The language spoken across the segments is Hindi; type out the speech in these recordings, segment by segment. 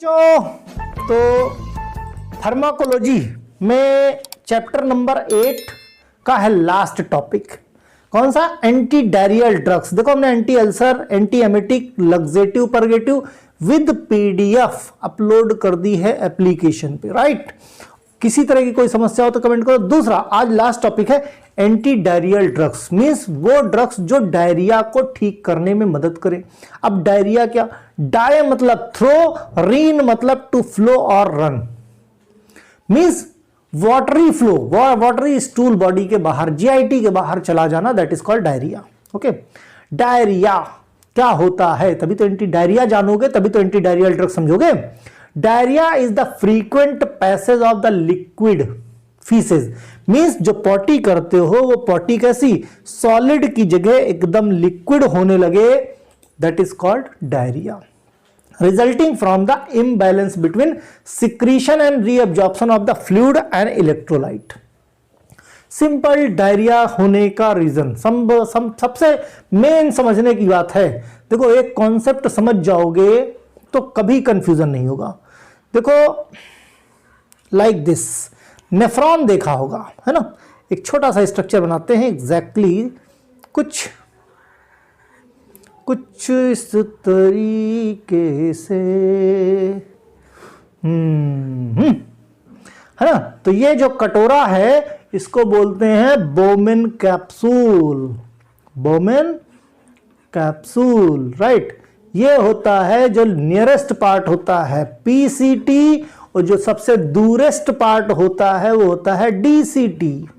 जो तो फार्माकोलॉजी में चैप्टर नंबर 8 का है लास्ट टॉपिक। कौन सा? Anti diarrhoeal drugs. देखो हमने anti ulcer, anti emetic, laxative, purgative with PDF upload कर दी है एप्लीकेशन पे, राइट। किसी तरह की कोई समस्या हो तो कमेंट करो। दूसरा आज लास्ट टॉपिक है एंटी डायरियल ड्रग्स, मींस वो ड्रग्स जो डायरिया को ठीक करने में मदद करे। अब डायरिया क्या? डाय मतलब थ्रो, रीन मतलब टू फ्लो और run, means watery flow, watery stool body के बाहर, जीआईटी के बाहर चला जाना, that is called diarrhoea. Okay, diarrhoea क्या होता है? तभी तो एंटी डायरिया जानोगे, तभी तो एंटी डायरियल ड्रग समझोगे। Diarrhoea is the frequent passage of the liquid faeces, means जो पॉटी करते हो वो पॉटी कैसी? सॉलिड की जगह एकदम लिक्विड होने लगे, that is called diarrhoea, resulting from the imbalance between secretion and reabsorption of the fluid and electrolyte। Simple diarrhoea होने का रीजन सबसे मेन समझने की बात है। देखो एक कॉन्सेप्ट समझ जाओगे तो कभी कंफ्यूजन नहीं होगा। देखो लाइक दिस, नेफ्रॉन देखा होगा, है ना? एक छोटा सा स्ट्रक्चर बनाते हैं एग्जैक्टली कुछ इस तरीके से, है ना? तो ये जो कटोरा है इसको बोलते हैं Bowman capsule, Bowman capsule, right. ये होता है जो नियरेस्ट पार्ट होता है पीसीटी, और जो सबसे दूरेस्ट पार्ट होता है वो होता है डीसीटी,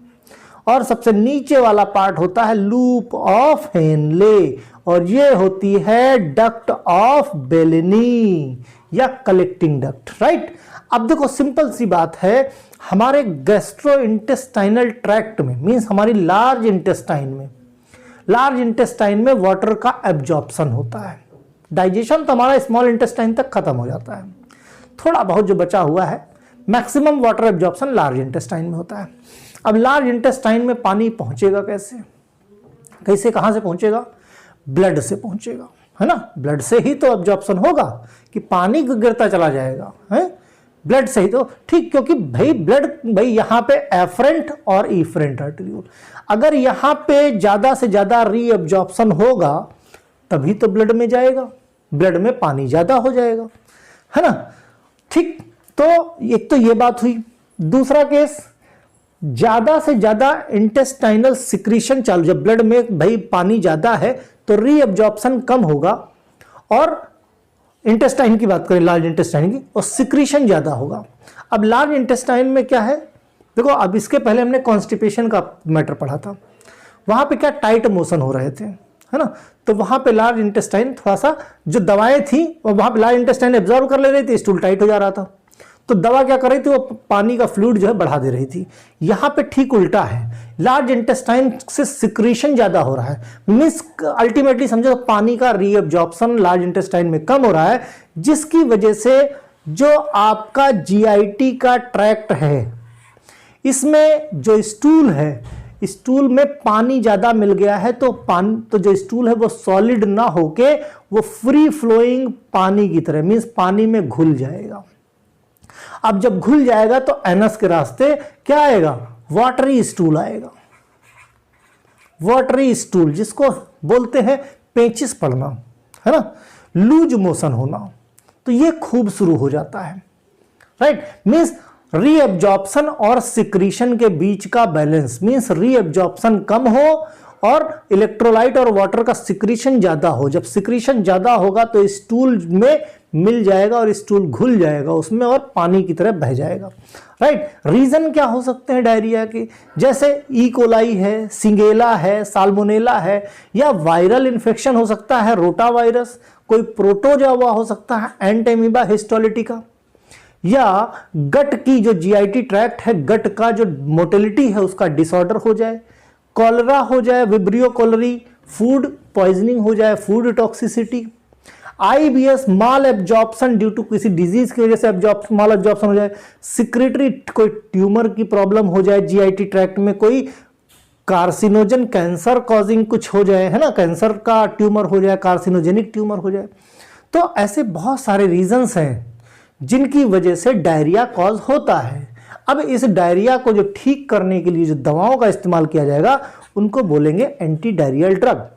और सबसे नीचे वाला पार्ट होता है लूप ऑफ हेनले, और ये होती है डक्ट ऑफ बेलेनी या कलेक्टिंग डक्ट, राइट। अब देखो सिंपल सी बात है, हमारे गैस्ट्रो इंटेस्टाइनल ट्रैक्ट में, मींस हमारी लार्ज इंटेस्टाइन में वाटर का एब्जॉर्प्शन होता है। डाइजेशन तो हमारा स्मॉल इंटेस्टाइन तक खत्म हो जाता है, थोड़ा बहुत जो बचा हुआ है, maximum water absorption large intestine में होता है। अब लार्ज इंटेस्टाइन में पानी पहुंचेगा कैसे कहां से पहुंचेगा? ब्लड से पहुंचेगा, है ना? ब्लड से ही तो एब्जॉर्प्शन होगा, कि पानी गिरता चला जाएगा, है? ब्लड से ही तो, ठीक, क्योंकि भाई यहां पे एफरेंट और इफरेंट आर्टेरियोल, अगर यहां पे ज्यादा से ज्यादा रीअब्जॉर्प्शन होगा तभी तो ब्लड में जाएगा, ब्लड में पानी ज्यादा हो जाएगा, है ना? ठीक, तो एक तो ये बात हुई। दूसरा केस, ज्यादा से ज्यादा इंटेस्टाइनल सिक्रीशन चालू, जब ब्लड में भाई पानी ज्यादा है तो रीअब्जॉर्प्शन कम होगा, और इंटेस्टाइन की बात करें लार्ज इंटेस्टाइन की, और सिक्रीशन ज्यादा होगा। अब लार्ज इंटेस्टाइन में क्या है? देखो अब इसके पहले हमने कॉन्स्टिपेशन का मैटर पढ़ा था, वहां पे क्या टाइट मोशन हो रहे थे, है ना? तो वहां पे लार्ज इंटेस्टाइन थोड़ा सा, जो दवाएं थी वहां पे लार्ज इंटेस्टाइन एब्जॉर्ब कर ले रही थी, स्टूल टाइट हो जा रहा था, तो दवा क्या कर रही थी? वो पानी का फ्लूइड जो है बढ़ा दे रही थी। यहां पे ठीक उल्टा है, लार्ज इंटेस्टाइन से सिक्रीशन ज्यादा हो रहा है, मींस अल्टीमेटली समझो पानी का रीअब्जॉर्प्शन लार्ज इंटेस्टाइन में कम हो रहा है, जिसकी वजह से जो आपका जीआईटी का ट्रैक्ट है, इसमें जो स्टूल है, स्टूल में पानी ज्यादा मिल गया है, तो जो स्टूल है वो सॉलिड ना होके वो फ्री फ्लोइंग पानी की तरह, मींस पानी में घुल जाएगा। अब जब घुल जाएगा तो एनस के रास्ते क्या आएगा? वाटरी स्टूल आएगा। वाटरी स्टूल जिसको बोलते हैं पेचिस पड़ना, है ना? लूज मोशन होना, तो ये खूब शुरू हो जाता है, राइट। मींस रीअब्जॉर्प्शन और सिक्रीशन के बीच का बैलेंस, मींस रीअब्जॉर्प्शन कम हो और इलेक्ट्रोलाइट और वाटर का सिक्रीशन ज्यादा हो। जब सिक्रीशन ज्यादा होगा तो स्टूल में मिल जाएगा और स्टूल घुल जाएगा उसमें और पानी की तरह बह जाएगा, राइट। रीजन क्या हो सकते हैं डायरिया के? जैसे ई कोलाई है, सिंगेला है, साल्मोनेला है, या वायरल इन्फेक्शन हो सकता है, रोटा वायरस, कोई प्रोटोजोआ हो सकता है, एंटेमीबा हिस्टोलिटिका, या गट की जो जीआईटी ट्रैक्ट है, गट का जो मोटिलिटी है उसका डिसऑर्डर हो जाए, कॉलरा हो जाए, विब्रियो कॉलरी, फूड पॉइजनिंग हो जाए, food toxicity, IBS malabsorption due to किसी डिजीज की वजह से माल एब्जॉर्प्शन हो जाए, सिक्रेटरी कोई ट्यूमर की प्रॉब्लम हो जाए जीआईटी ट्रैक्ट में, कोई कार्सिनोजन कैंसर कॉजिंग कुछ हो जाए, है ना? कैंसर का ट्यूमर हो जाए, कार्सिनोजेनिक ट्यूमर हो जाए। तो ऐसे बहुत सारे रीजंस हैं जिनकी वजह से डायरिया कॉज होता है। अब इस डायरिया को जो ठीक करने के लिए जो दवाओं का इस्तेमाल किया जाएगा उनको बोलेंगे एंटी डायरियल ड्रग।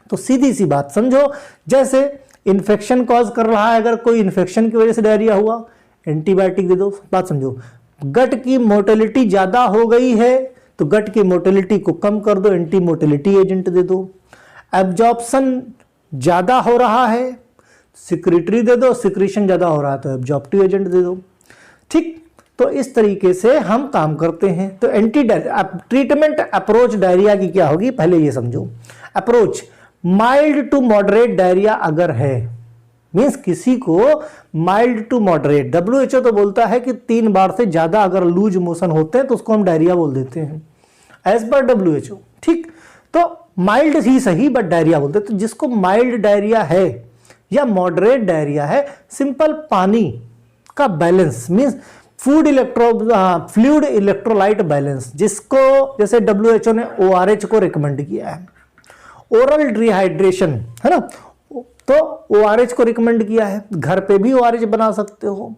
तो सीधी सी बात समझो, जैसे इन्फेक्शन कॉज कर रहा है, अगर कोई इन्फेक्शन की वजह से डायरिया हुआ, एंटीबायोटिक दे दो। बात समझो, गट की मोटिलिटी ज्यादा हो गई है तो गट की मोटिलिटी को कम कर दो, एंटी मोटिलिटी एजेंट दे दो। एब्जॉर्प्शन ज्यादा हो रहा है, सिक्रेटरी दे दो, सिक्रीशन ज्यादा हो रहा है तो एब्जॉर्प्टिव एजेंट दे दो। ठीक, तो इस तरीके से हम काम करते हैं। तो एंटी ट्रीटमेंट अप्रोच डायरिया की क्या होगी, पहले ये समझो। Approach, mild to moderate diarrhoea अगर है, मींस किसी को माइल्ड टू मॉडरेट, WHO तो बोलता है कि 3 बार से ज्यादा अगर लूज मोशन होते हैं तो उसको हम डायरिया बोल देते हैं एज पर WHO। ठीक, तो माइल्ड ही सही बट डायरिया बोलते हैं। तो जिसको माइल्ड डायरिया है या मॉडरेट डायरिया है, सिंपल पानी का balance means fluid electrolyte balance, जिसको जैसे WHO ने ORH को रिकमेंड किया है, ओरल डिहाइड्रेशन है ना, तो ORH को रिकमेंड किया है। घर पे भी ORH बना सकते हो।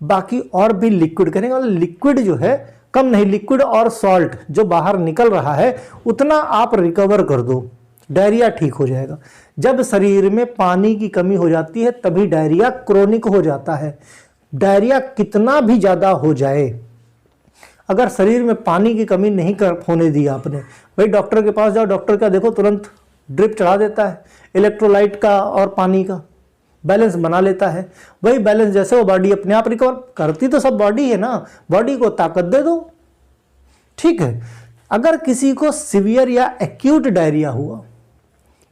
बाकी और भी लिक्विड करेंगे, और लिक्विड जो है कम नहीं, लिक्विड और सॉल्ट जो बाहर निकल रहा है उतना आप रिकवर कर दो, डायरिया ठीक हो जाएगा। जब शरीर में पानी की कमी हो जाती है तभी डायरिया क्रोनिक हो जाता है। डायरिया कितना भी ज्यादा हो जाए, अगर शरीर में पानी की कमी नहीं होने दी आपने, भाई डॉक्टर के पास जाओ, डॉक्टर का देखो तुरंत ड्रिप चढ़ा देता है, इलेक्ट्रोलाइट का और पानी का बैलेंस बना लेता है। वही बैलेंस जैसे वो बॉडी अपने आप रिकवर करती, तो सब बॉडी है ना, बॉडी को ताकत दे दो। ठीक है, अगर किसी को सीवियर या एक्यूट डायरिया हुआ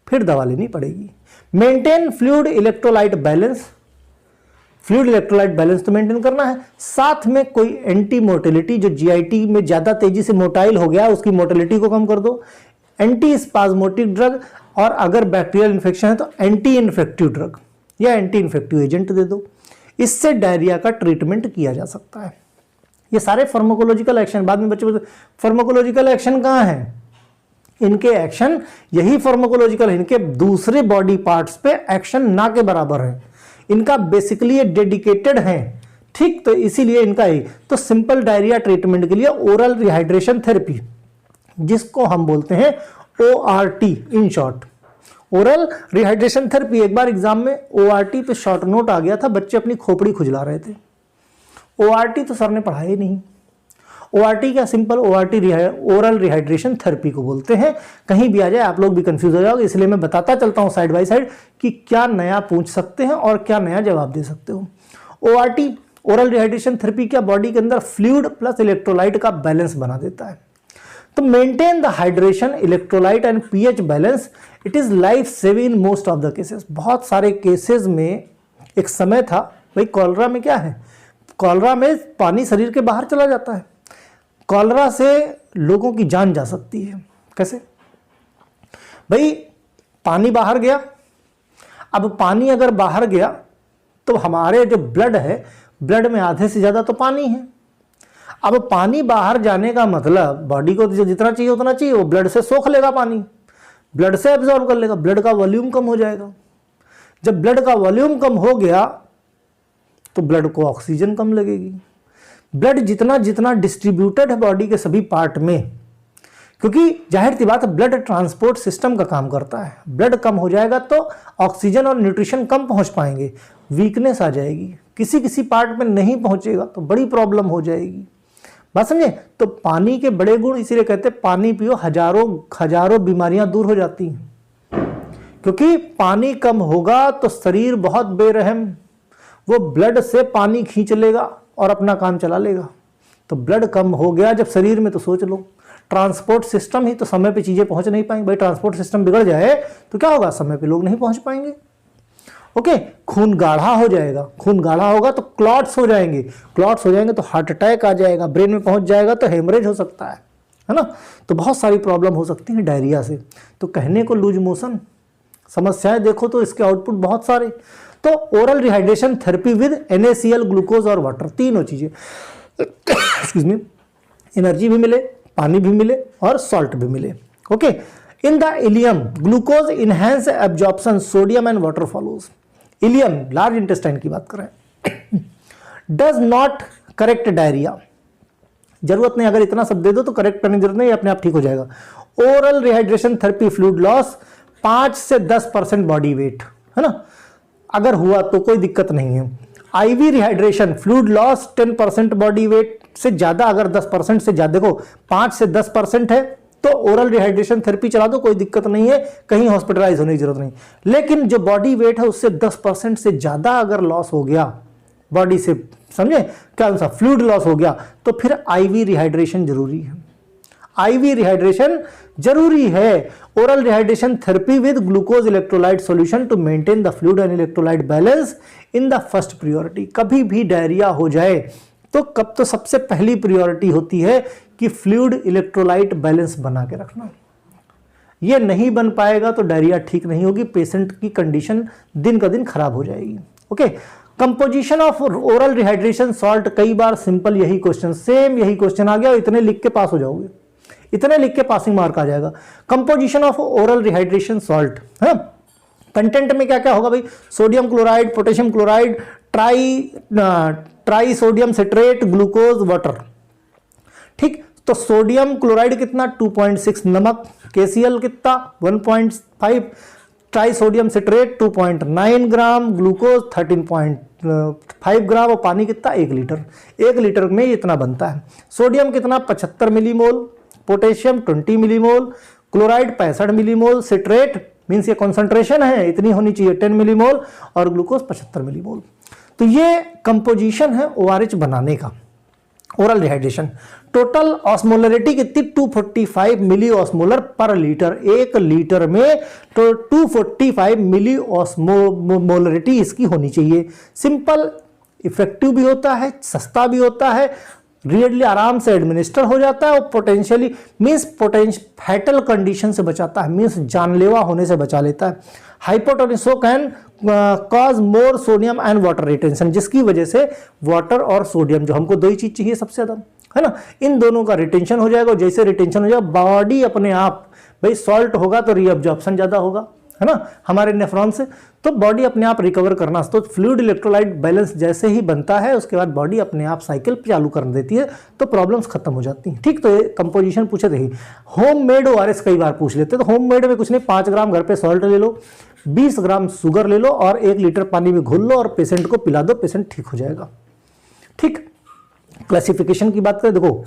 फिर दवा लेनी पड़ेगी। Maintain fluid electrolyte balance, fluid electrolyte balance तो मेंटेन करना है, साथ में कोई एंटी मोटिलिटी, जो GIT में ज्यादा तेजी से मोटाइल हो गया उसकी मोटिलिटी को कम कर दो, एंटी स्पाज्मोटिक ड्रग, और अगर बैक्टीरियल इन्फेक्शन है तो एंटी इन्फेक्टिव ड्रग या एंटी इन्फेक्टिव एजेंट दे दो। इससे डायरिया का ट्रीटमेंट किया जा सकता है। ये सारे फार्माकोलॉजिकल एक्शन, बाद में बच्चे फार्माकोलॉजिकल एक्शन कहाँ है, इनके एक्शन यही फार्माकोलॉजिकल है, इनके दूसरे बॉडी पार्ट्स पे एक्शन ना के बराबर है, इनका बेसिकली ये डेडिकेटेड है। ठीक, तो इसीलिए इनका ही तो सिंपल डायरिया ट्रीटमेंट के लिए ओरल रिहाइड्रेशन थेरेपी, जिसको हम बोलते हैं ORT in short, oral rehydration therapy. एक बार एग्जाम में ORT पे शॉर्ट नोट आ गया था, बच्चे अपनी खोपड़ी खुजला रहे थे। ORT तो सर ने पढ़ाया ही नहीं। ORT क्या, simple ORT oral rehydration therapy को बोलते हैं। कहीं भी आ जाए आप लोग भी कंफ्यूज हो जाओगे, इसलिए मैं बताता चलता हूं साइड बाय साइड कि क्या नया पूछ सकते हैं और क्या नया जवाब दे सकते हो। ORT ओरल रिहाइड्रेशन थेरेपी क्या, बॉडी के अंदर फ्लूइड प्लस इलेक्ट्रोलाइट का बैलेंस बना देता है। तो maintain the hydration, electrolyte and pH balance, it is life saving in most of the cases. बहुत सारे केसेस में एक समय था, भाई कॉलरा में क्या है, कॉलरा में पानी शरीर के बाहर चला जाता है, कॉलरा से लोगों की जान जा सकती है। कैसे, भाई पानी बाहर गया, अब पानी अगर बाहर गया तो हमारे जो ब्लड है, ब्लड में आधे से ज्यादा तो पानी है। अब पानी बाहर जाने का मतलब बॉडी को जितना चाहिए उतना चाहिए, वो ब्लड से सोख लेगा, पानी ब्लड से एब्जॉर्ब कर लेगा, ब्लड का वॉल्यूम कम हो जाएगा। जब ब्लड का वॉल्यूम कम हो गया तो ब्लड को ऑक्सीजन कम लगेगी। ब्लड जितना जितना डिस्ट्रीब्यूटेड है बॉडी के सभी पार्ट में, क्योंकि जाहिर सी बात है ब्लड ट्रांसपोर्ट सिस्टम का काम करता है, ब्लड कम हो जाएगा तो ऑक्सीजन और न्यूट्रिशन कम पहुंच पाएंगे, वीकनेस आ जाएगी, किसी किसी पार्ट में नहीं पहुंचेगा तो बड़ी प्रॉब्लम हो जाएगी। बात समझे, तो पानी के बड़े गुण, इसीलिए कहते हैं पानी पियो, हजारों बीमारियां दूर हो जाती हैं। क्योंकि पानी कम होगा तो शरीर बहुत बेरहम, वो ब्लड से पानी खींच लेगा और अपना काम चला लेगा। तो ब्लड कम हो गया जब शरीर में, तो सोच लो ट्रांसपोर्ट सिस्टम ही तो समय पे चीजें पहुंच नहीं पाएंगी। भाई ट्रांसपोर्ट सिस्टम बिगड़ जाए तो क्या होगा, समय पे लोग नहीं पहुंच पाएंगे। ओके, खून गाढ़ा हो जाएगा, खून गाढ़ा होगा तो क्लॉट्स हो जाएंगे, क्लॉट्स हो जाएंगे तो हार्ट अटैक आ जाएगा, ब्रेन में पहुंच जाएगा तो हेमरेज हो सकता है ना। तो बहुत सारी प्रॉब्लम हो सकती है डायरिया से। तो कहने को लूज मोशन, समस्याएं देखो तो इसके आउटपुट बहुत सारे। तो oral rehydration therapy with NaCl, glucose और वाटर, तीनों चीजें एक्सक्यूज मी, एनर्जी भी मिले, पानी भी मिले और सॉल्ट भी मिले। Okay, in the ileum glucose enhance absorption, sodium and water follows. Ileum large intestine की बात कर रहे हैं। डज नॉट करेक्ट डायरिया, जरूरत नहीं, अगर इतना सब दे दो तो करेक्ट करने की जरूरत नहीं, अपने आप ठीक हो जाएगा। Oral rehydration therapy fluid loss 5 से 10% बॉडी वेट, है ना, अगर हुआ तो कोई दिक्कत नहीं है। IV rehydration fluid loss 10% body weight से ज्यादा, अगर 10% से ज्यादा, देखो 5 से 10% है तो ओरल रिहाइड्रेशन थेरेपी चला दो, कोई दिक्कत नहीं है, कहीं हॉस्पिटलाइज होने की जरूरत नहीं। लेकिन जो बॉडी वेट है उससे 10% से ज्यादा अगर लॉस हो गया बॉडी से, समझे क्या सा फ्लूइड लॉस हो गया, तो फिर आईवी रिहाइड्रेशन जरूरी है। आईवी रिहाइड्रेशन जरूरी है। Oral rehydration therapy with glucose electrolyte solution to maintain the fluid and electrolyte balance in the first priority. कभी भी डायरिया हो जाए तो सबसे पहली प्रायोरिटी होती है कि फ्लूइड इलेक्ट्रोलाइट बैलेंस बना के रखना। ये नहीं बन पाएगा तो डायरिया ठीक नहीं होगी, पेशेंट की कंडीशन दिन का दिन खराब हो जाएगी। Okay, composition of oral rehydration salt, कई बार सिंपल यही क्वेश्चन, सेम यही क्वेश्चन आ गया, इतने लिख के पास हो जाओगे, इतने लिख के पासिंग मार्क आ जाएगा। Composition of oral rehydration salt, है, कंटेंट में क्या क्या होगा भाई, sodium chloride, potassium chloride, try sodium citrate, glucose, water. ठीक, तो सोडियम क्लोराइड कितना 2.6, नमक KCl कितना 1.5, ट्राई सोडियम सिट्रेट 2.9 ग्राम, ग्लूकोज 13.5 ग्राम और पानी कितना 1 लीटर। 1 लीटर में इतना बनता है। सोडियम कितना 75 millimole, potassium 20 millimole, chloride 65 millimole, citrate means ये कॉन्सेंट्रेशन है इतनी होनी चाहिए 10 मिलीमोल और ग्लूकोज 75 मिलीमोल। तो ये कंपोजिशन है ORH बनाने का, ओरल रिहाइड्रेशन। टोटल ऑस्मोलरिटी कितनी 245 मिली ऑस्मोलर पर लीटर, 1 लीटर में तो 245 मिली ऑस्मोलरिटी इसकी होनी चाहिए। सिंपल, इफेक्टिव भी होता है, सस्ता भी होता है, रियडली आराम से एडमिनिस्टर हो जाता है और पोटेंशियली मीन्स फैटल कंडीशन से बचाता है, मीन्स जानलेवा होने से बचा लेता है। हाइपोटोनिसो can cause more sodium and water retention, जिसकी वजह से वाटर और सोडियम, जो हमको दो ही चीज चाहिए सबसे ज्यादा, है ना, इन दोनों का रिटेंशन हो जाएगा। जैसे रिटेंशन हो जाएगा बॉडी अपने आप, भाई सॉल्ट होगा तो रीअब्जॉर्प्शन ज्यादा होगा, है ना, हमारे नेफ्रॉन से, तो बॉडी अपने आप रिकवर करना, तो फ्लूइड इलेक्ट्रोलाइट बैलेंस जैसे ही बनता है उसके बाद बॉडी अपने आप साइकिल चालू कर देती है, तो प्रॉब्लम्स खत्म हो जाती हैं। ठीक, तो ये कंपोजिशन पूछे थे। होम मेड ORS कई बार पूछ लेते, तो होम मेड में कुछ नहीं, 5 ग्राम घर पे सॉल्ट ले लो, 20 ग्राम शुगर ले लो और 1 लीटर पानी में घोल लो और पेशेंट को पिला दो, पेशेंट ठीक हो जाएगा। ठीक, क्लासिफिकेशन की बात करें, देखो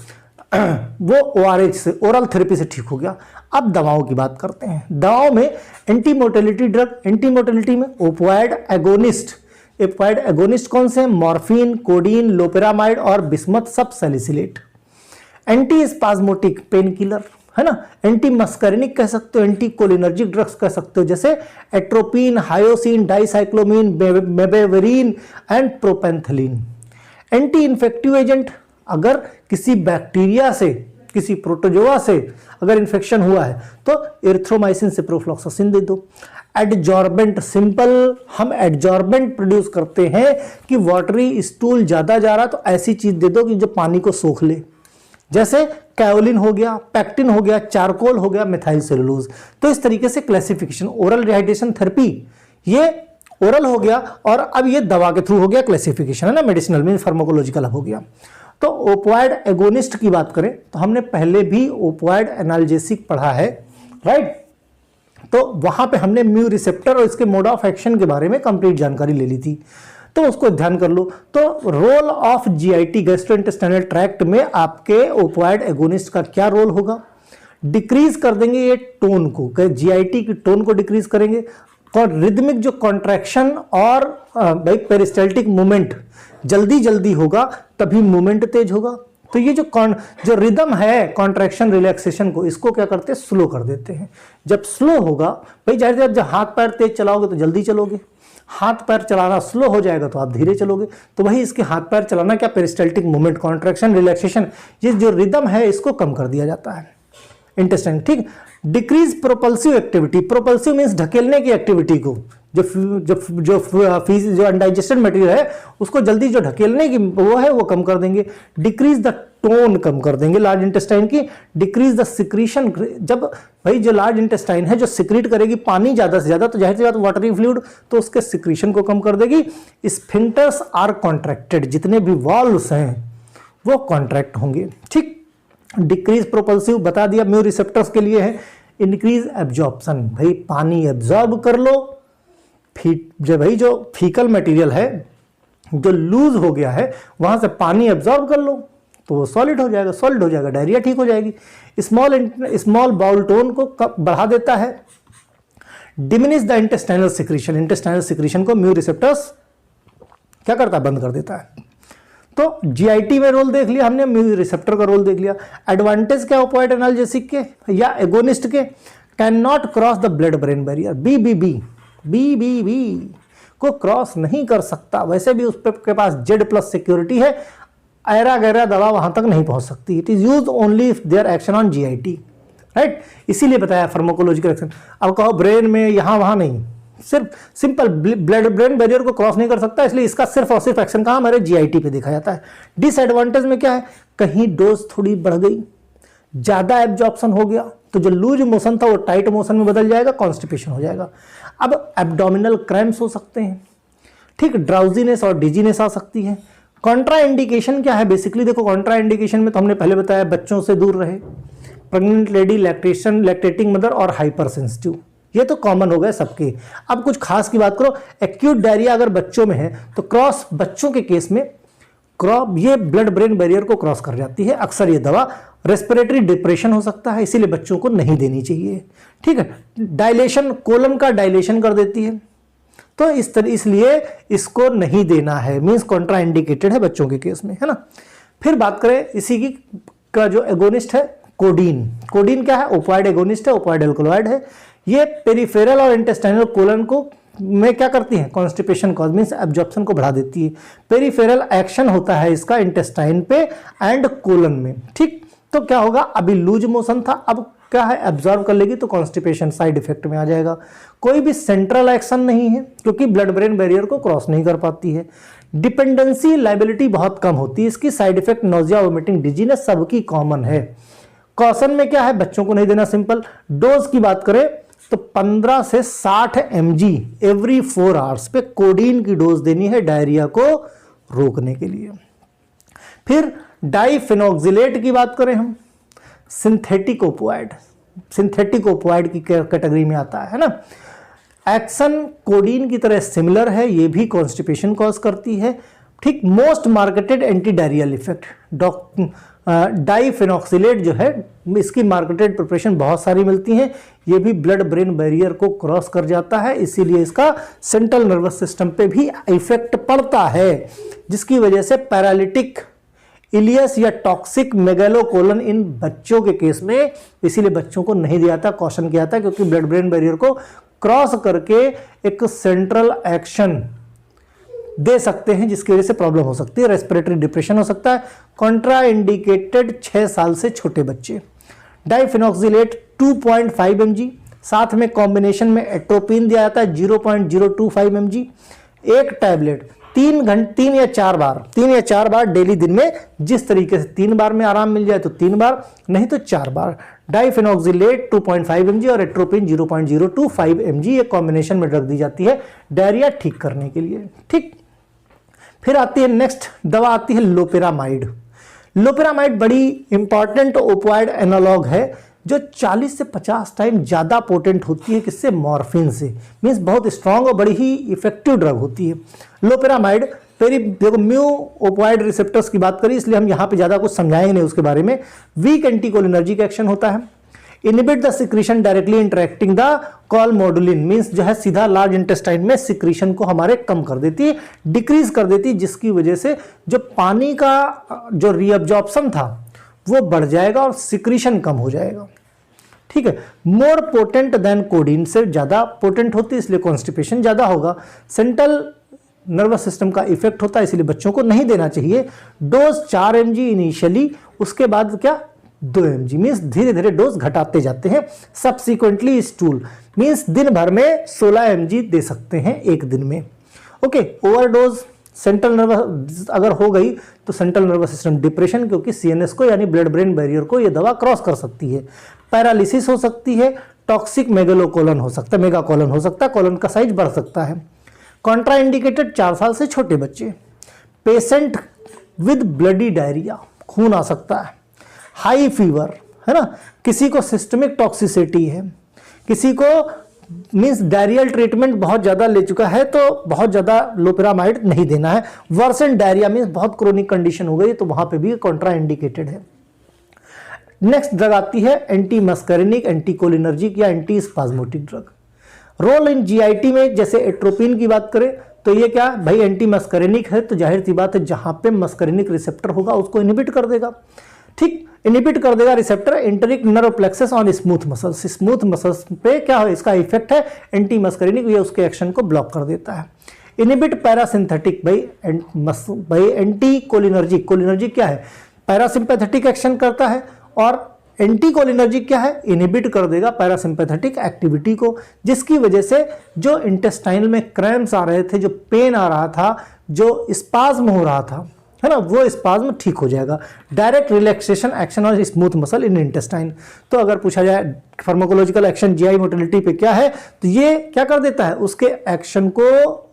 वो ORH से, ओरल थेरेपी से ठीक हो गया। अब दवाओं की बात करते हैं। दवाओं में anti motility drug, anti motility में ओपियोइड एगोनिस्ट। ओपियोइड एगोनिस्ट कौन से हैं? मॉर्फिन, कोडीन, लोपेरामाइड और बिस्मथ सब salicylate. Anti spasmodic pain killer, है ना, एंटी मस्करिनिक कह सकते हो, एंटी कोलिनर्जिक ड्रग्स कह सकते हो, जैसे atropine, hyoscine, dicyclomine, mebeverine and propantheline. Anti infective agent, अगर किसी बैक्टीरिया से, किसी प्रोटोजोआ से अगर इन्फेक्शन हुआ है तो एरिथ्रोमाइसिन से प्रोफ्लॉक्सासिन दे दो। एडजॉर्बेंट, सिंपल हम एडजॉर्बेंट प्रोड्यूस करते हैं कि वाटरी स्टूल ज्यादा जा रहा तो ऐसी चीज दे दो कि जो पानी को सोख ले, जैसे कैओलिन हो गया, पैक्टिन हो गया, चारकोल हो गया, मिथाइल सेलुलोज। तो इस तरीके से क्लासिफिकेशन, ओरल रिहाइड्रेशन थेरेपी ये ओरल हो गया और अब ये दवा के थ्रू हो गया क्लासिफिकेशन, है ना, मेडिसिनल में फार्माकोलॉजिकल हो गया। तो ओपियोइड एगोनिस्ट की बात करें तो हमने पहले भी ओपियोइड एनाल्जेसिक पढ़ा है, राइट, तो वहां पे हमने म्यू रिसेप्टर और इसके मोड ऑफ एक्शन के बारे में कंप्लीट जानकारी ले ली थी, तो उसको ध्यान कर लो। तो role of GIT, gastrointestinal tract में आपके ओपियोइड एगोनिस्ट का क्या रोल होगा? डिक्रीज कर देंगे ये टोन को, GIT की टोन को डिक्रीज करेंगे और रिदमिक जो कॉन्ट्रैक्शन और भाई पेरिस्टाल्टिक मूवमेंट जल्दी जल्दी होगा तभी मूवमेंट तेज होगा। तो ये जो रिदम है कॉन्ट्रैक्शन रिलैक्सेशन को, इसको क्या करते हैं, स्लो कर देते हैं। जब स्लो होगा भाई, जाहिर जब हाथ पैर तेज चलाओगे तो जल्दी चलोगे, हाथ पैर चलाना स्लो हो जाएगा तो आप धीरे चलोगे। तो वही इसके हाथ पैर चलाना क्या, पेरिस्टाल्टिक मूवमेंट, कॉन्ट्रैक्शन, रिलैक्सेशन, ये जो रिदम है इसको कम कर दिया जाता है इंटेस्टाइन। ठीक, decrease propulsive activity, propulsive means ढकेलने की एक्टिविटी को, जो अनडाइजेस्टेड मटेरियल है उसको जल्दी जो ढकेलने की वो है वो कम कर देंगे। डिक्रीज द टोन कम कर देंगे लार्ज इंटेस्टाइन की, डिक्रीज द सिक्रीशन। जब भाई जो लार्ज इंटेस्टाइन है जो सिक्रीट करेगी पानी ज्यादा से ज्यादा, तो जाहिर सी बात वाटरी फ्लूइड, तो उसके सिक्रीशन को कम कर देगी। स्फिंक्टर्स आर कॉन्ट्रैक्टेड, जितने भी वॉल्व्स हैं वो कॉन्ट्रैक्ट होंगे, ठीक। डिक्रीज प्रोपल्सिव बता दिया, म्यू रिसेप्टर्स के लिए है। इंक्रीज एब्जॉर्प्शन, भाई पानी एब्जॉर्ब कर लो, जो भाई जो फीकल मटेरियल है जो लूज हो गया है वहां से पानी एब्जॉर्ब कर लो तो वो सॉलिड हो जाएगा, सॉलिड हो जाएगा, डायरिया ठीक हो जाएगी। स्मॉल बाउल टोन को बढ़ा देता है। Diminish the intestinal secretion, intestinal secretion को म्यू रिसेप्टर्स क्या करता है, बंद कर देता है। तो जीआईटी में रोल देख लिया हमने, म्यू रिसेप्टर का रोल देख लिया। एडवांटेज क्या ओपियोइड एनाल्जेसिक के या एगोनिस्ट के, can not cross the blood brain barrier, BBB को क्रॉस नहीं कर सकता। वैसे भी उस के पास Z+ सिक्योरिटी है, ऐरा गैरा दवा वहां तक नहीं पहुंच सकती। It is use only if their action on GIT, right. इसीलिए बताया फार्माकोलॉजिकल एक्शन। अब कहो ब्रेन में यहां वहां नहीं, सिर्फ सिंपल ब्लड ब्रेन बैरियर को क्रॉस नहीं कर सकता, इसलिए इसका सिर्फ और सिर्फ एक्शन कहां, हमारे जीआईटी पे देखा जाता है। डिसएडवांटेज में क्या है, कहीं डोज थोड़ी बढ़ गई, ज्यादा एब्जॉर्प्शन हो गया तो जो लूज मोशन था वो टाइट मोशन में बदल जाएगा, कॉन्स्टिपेशन हो जाएगा। अब एब्डोमिनल क्रैम्प्स हो सकते हैं, ठीक, ड्राउजीनेस और डिजीनेस आ सकती है। कॉन्ट्रा इंडिकेशन क्या है, बेसिकली देखो कॉन्ट्रा इंडिकेशन में तो हमने पहले बताया बच्चों से दूर रहे, प्रेग्नेंट लेडी, लैक्टेटिंग मदर और हाइपर सेंसिटिव, ये तो कॉमन हो गए सबके। अब कुछ खास की बात करो, एक्यूट डायरिया अगर बच्चों में है तो क्रॉस, बच्चों के केस में ये ब्लड ब्रेन बैरियर को क्रॉस कर जाती है अक्सर ये दवा। रेस्पिरेटरी डिप्रेशन हो सकता है, इसीलिए बच्चों को नहीं देनी चाहिए, ठीक है। डायलेशन, कोलन का डायलेशन कर देती है, तो इसलिए इसको नहीं देना है, मींस कॉन्ट्रा इंडिकेटेड है बच्चों के केस में, है ना। फिर बात करें इसी की का जो एगोनिस्ट है कोडीन। कोडीन क्या है, ओपियोइड एगोनिस्ट है, ओपियोइड एल्कलॉइड है। ये पेरिफेरल और इंटेस्टाइनल कोलन को में क्या करती है, कॉन्स्टिपेशन कॉज, मींस एब्जॉर्प्शन को बढ़ा देती है। पेरिफेरल एक्शन होता है इसका इंटेस्टाइन पे एंड कोलन में, ठीक। तो क्या होगा, अभी लूज मोशन था, अब क्या है, एब्जॉर्ब कर लेगी तो कॉन्स्टिपेशन साइड इफेक्ट में आ जाएगा। कोई भी सेंट्रल एक्शन नहीं है क्योंकि ब्लड ब्रेन बैरियर को क्रॉस नहीं कर पाती है। डिपेंडेंसी लाइबिलिटी बहुत कम होती है इसकी। Side effect nausea, vomiting, dizziness सबकी कॉमन है। कॉशन में क्या है, बच्चों को नहीं देना, सिंपल। डोज की बात करें तो 15 से 60 mg एवरी 4 आवर्स पे कोडीन की डोज देनी है डायरिया को रोकने के लिए। फिर डाइफेनॉक्सिलेट की बात करें हम, सिंथेटिक ओपियोइड, सिंथेटिक ओपियोइड की कैटेगरी में आता है ना। एक्शन कोडीन की तरह सिमिलर है, ये भी कॉन्स्टिपेशन कॉज करती है, ठीक। Most marketed anti diarrhoeal effect diphenoxylate जो है, इसकी मार्केटेड प्रिपरेशन बहुत सारी मिलती हैं, ये भी ब्लड ब्रेन बैरियर को क्रॉस कर जाता है, इसीलिए इसका सेंट्रल नर्वस सिस्टम पे भी इफेक्ट पड़ता है, जिसकी वजह से पैरालिटिक, इलियस या टॉक्सिक मेगैलोकोलन इन बच्चों के केस में, इसीलिए बच्चों को नहीं दिया था, कॉशन किया था, क्योंकि ब्लड ब्रेन बैरियर को क्रॉस करके एक सेंट्रल एक्शन दे सकते हैं जिसकी वजह से प्रॉब्लम हो सकती है, रेस्पिरेटरी डिप्रेशन हो सकता है। कॉन्ट्रा इंडिकेटेड 6 साल से छोटे बच्चे। डाइफेनॉक्सिलेट 2.5 mg, साथ में कॉम्बिनेशन में एट्रोपिन दिया जाता है 0.025 mg। एक टैबलेट 3 या 4 बार डेली, दिन में जिस तरीके से 3 बार में आराम मिल जाए तो 3 बार, नहीं तो 4 बार। डाइफेनॉक्सिलेट 2.5 mg और एट्रोपिन 0.025 mg, ये कॉम्बिनेशन में ड्रग दी जाती है डायरिया ठीक करने के लिए, ठीक। फिर आती है नेक्स्ट दवा, आती है लोपेरामाइड। लोपेरामाइड बड़ी इंपॉर्टेंट ओपियोइड एनालॉग है जो 40 से 50 टाइम ज्यादा पोटेंट होती है, किससे, मॉर्फिन से, मींस बहुत स्ट्रांग और बड़ी ही इफेक्टिव ड्रग होती है लोपेरामाइड। देखो म्यू ओपियोइड रिसेप्टर्स की बात करी, इसलिए हम यहाँ पे ज्यादा कुछ समझाएंगे नहीं उसके बारे में। वीक एंटीकोलिनर्जिक एक्शन होता है। Inhibit the secretion directly interacting the calmodulin, means जो है सीधा लार्ज इंटेस्टाइन में सिक्रीशन को हमारे कम कर देती है, डिक्रीज कर देती है, जिसकी वजह से जो पानी का जो रीअब्जॉर्प्शन था वो बढ़ जाएगा और सिक्रीशन कम हो जाएगा, ठीक है। मोर पोटेंट देन कोडीन, से ज्यादा पोटेंट होती है इसलिए कॉन्स्टिपेशन ज्यादा होगा। सेंट्रल नर्वस सिस्टम का इफेक्ट होता है, इसलिए बच्चों को नहीं देना चाहिए। डोज 4 mg इनिशियली, उसके बाद क्या 2 mg, मीन्स धीरे धीरे डोज घटाते जाते हैं। सब्सिक्वेंटली स्टूल, मीन्स दिन भर में 16 mg दे सकते हैं एक दिन में, ओके। ओवरडोज सेंट्रल नर्वस अगर हो गई तो सेंट्रल नर्वस सिस्टम डिप्रेशन, क्योंकि सीएनएस को यानी ब्लड ब्रेन बैरियर को ये दवा क्रॉस कर सकती है। पैरालिसिस हो सकती है, टॉक्सिक मेगालोकोलन हो सकता है, मेगाकोलन हो सकता है, कोलन का साइज बढ़ सकता है। कॉन्ट्राइंडिकेटेड 4 साल से छोटे बच्चे, पेशेंट विद ब्लडी डायरिया, खून आ सकता है, हाई फीवर है ना, किसी को सिस्टमिक टॉक्सिसिटी है, किसी को मीन्स डायरियल ट्रीटमेंट बहुत ज़्यादा ले चुका है तो बहुत ज़्यादा लोपेरामाइड नहीं देना है। वर्सन डायरिया मीन्स बहुत क्रोनिक कंडीशन हो गई तो वहाँ पे भी कॉन्ट्रा इंडिकेटेड है। नेक्स्ट ड्रग आती है एंटी मस्करिनिक, एंटी कोलिनर्जिक या antispasmodic drug. Role in GIT में जैसे एट्रोपिन की बात करें तो ये क्या भाई एंटी मस्करिनिक है, तो जाहिर सी बात है जहाँ पे मस्करिनिक रिसेप्टर होगा उसको इनहिबिट कर देगा। ठीक, इनहिबिट कर देगा receptor enteric nerve plexus on smooth muscles. Smooth muscles पे क्या है इसका इफेक्ट है एंटी मस्करिनिक, ये उसके एक्शन को ब्लॉक कर देता है। इनहिबिट पैरासिंथेटिक भाई एंटी कोलिनर्जिक, कोलिनर्जिक क्या है पैरासिम्पैथेटिक एक्शन करता है, और एंटी कोलिनर्जिक क्या है इनहिबिट कर देगा पैरासिम्पैथेटिक एक्टिविटी को, जिसकी वजह से जो इंटेस्टाइनल में क्रैम्प्स आ रहे थे, जो पेन आ रहा था, जो स्पाज्म हो रहा था है ना, वो स्पाज्म ठीक हो जाएगा। Direct relaxation action on smooth muscle in intestine. तो अगर पूछा जाए फार्माकोलॉजिकल एक्शन जीआई मोटिलिटी पे क्या है, तो ये क्या कर देता है उसके एक्शन को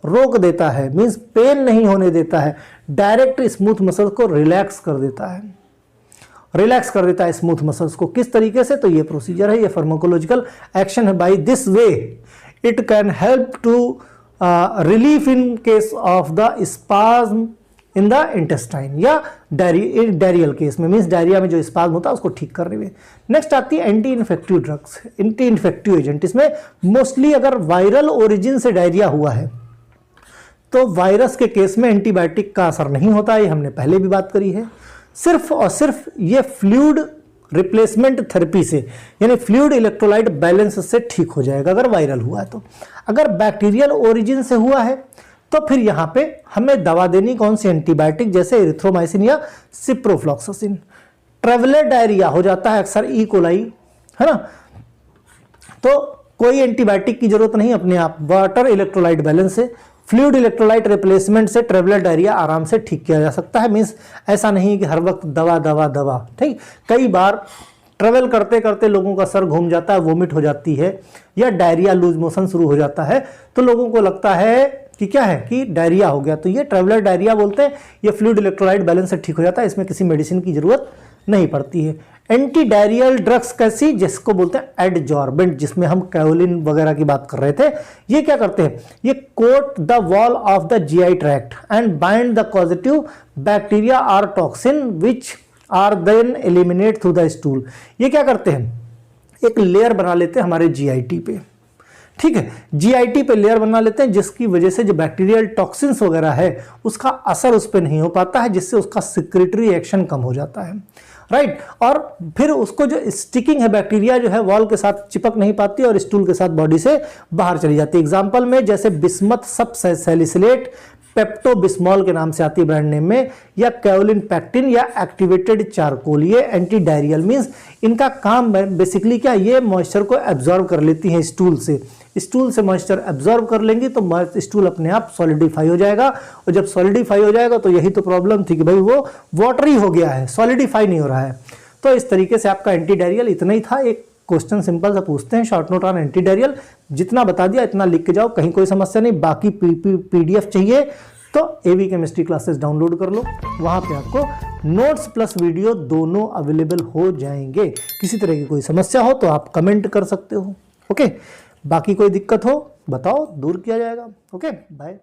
रोक देता है, मींस पेन नहीं होने देता है, डायरेक्ट स्मूथ मसल को रिलैक्स कर देता है, रिलैक्स कर देता है स्मूथ मसल्स को। किस तरीके से, तो ये प्रोसीजर है, ये फार्माकोलॉजिकल एक्शन है। By this way it can help to relief in case of the spasm in the intestine या डायरियल केस में, मीन्स डायरिया में जो स्पाज्म होता है उसको ठीक करने में। नेक्स्ट आती है anti infective drugs, anti infective agent. इसमें मोस्टली अगर वायरल ओरिजिन से डायरिया हुआ है तो वायरस के केस में एंटीबायोटिक का असर नहीं होता, ये हमने पहले भी बात करी है। सिर्फ और सिर्फ ये फ्लूइड रिप्लेसमेंट थेरेपी से यानी फ्लूइड इलेक्ट्रोलाइट बैलेंस से ठीक हो जाएगा अगर वायरल हुआ है तो। अगर बैक्टीरियल ओरिजिन से हुआ है तो फिर यहाँ पे हमें दवा देनी कौन सी एंटीबायोटिक, जैसे एरिथ्रोमाइसिन या सिप्रोफ्लॉक्सासिन। ट्रेवलर डायरिया हो जाता है अक्सर ई कोलाई है ना, तो कोई एंटीबायोटिक की जरूरत नहीं, अपने आप वाटर इलेक्ट्रोलाइट बैलेंस से फ्लूइड इलेक्ट्रोलाइट रिप्लेसमेंट से ट्रेवलर डायरिया आराम से ठीक किया जा सकता है। मीन्स ऐसा नहीं कि हर वक्त दवा दवा दवा, ठीक। कई बार ट्रेवल करते करते लोगों का सर घूम जाता है, वोमिट हो जाती है या डायरिया लूज मोशन शुरू हो जाता है, तो लोगों को लगता है कि क्या है कि डायरिया हो गया, तो ये ट्रेवलर डायरिया बोलते हैं। ये फ्लूइड इलेक्ट्रोलाइट बैलेंस से ठीक हो जाता है, इसमें किसी मेडिसिन की जरूरत नहीं पड़ती है। एंटी डायरियल ड्रग्स कैसी, जिसको बोलते हैं एडजॉर्बेंट, जिसमें हम कैओलिन वगैरह की बात कर रहे थे, ये क्या करते हैं, ये coat the wall of the GI tract and bind the positive bacteria और toxin which are then eliminate through the stool. ये क्या करते हैं, एक लेयर बना लेते हैं हमारे जीआईटी पे, ठीक है, जीआईटी पे लेयर बना लेते हैं, जिसकी वजह से जो बैक्टीरियल टॉक्सिन्स वगैरह है उसका असर उस पर नहीं हो पाता है, जिससे उसका सिक्रेटरी एक्शन कम हो जाता है, राइट। और फिर उसको जो स्टिकिंग है बैक्टीरिया जो है वॉल के साथ चिपक नहीं पाती और स्टूल के साथ बॉडी से बाहर चली जाती है। एग्जाम्पल में जैसे बिस्मथ सब सैलिसिलेट, पेप्टोबिस्मॉल के नाम से आती है ब्रांड नेम में, या कैओलिन पैक्टिन या एक्टिवेटेड चारकोल, ये एंटी डायरियल मींस इनका काम बेसिकली क्या, ये मॉइस्चर को एब्जॉर्ब कर लेती हैं स्टूल से। स्टूल से मॉइस्चर एब्जॉर्ब कर लेंगी तो स्टूल अपने आप सॉलिडिफाई हो जाएगा, और जब सॉलिडिफाई हो जाएगा तो यही तो प्रॉब्लम थी कि भाई वो वाटरी हो गया है, सॉलिडिफाई नहीं हो रहा है। तो इस तरीके से आपका एंटी डायरियल इतना ही था। एक क्वेश्चन सिंपल सा पूछते हैं short note on anti diarrhoeal, जितना बता दिया इतना लिख के जाओ, कहीं कोई समस्या नहीं। बाकी पीडीएफ चाहिए तो एवी केमिस्ट्री क्लासेस डाउनलोड कर लो, वहां पे आपको नोट्स प्लस वीडियो दोनों अवेलेबल हो जाएंगे। किसी तरह की कोई समस्या हो तो आप कमेंट कर सकते हो, ओके। बाकी कोई दिक्कत हो बताओ, दूर किया जाएगा, ओके। बाय।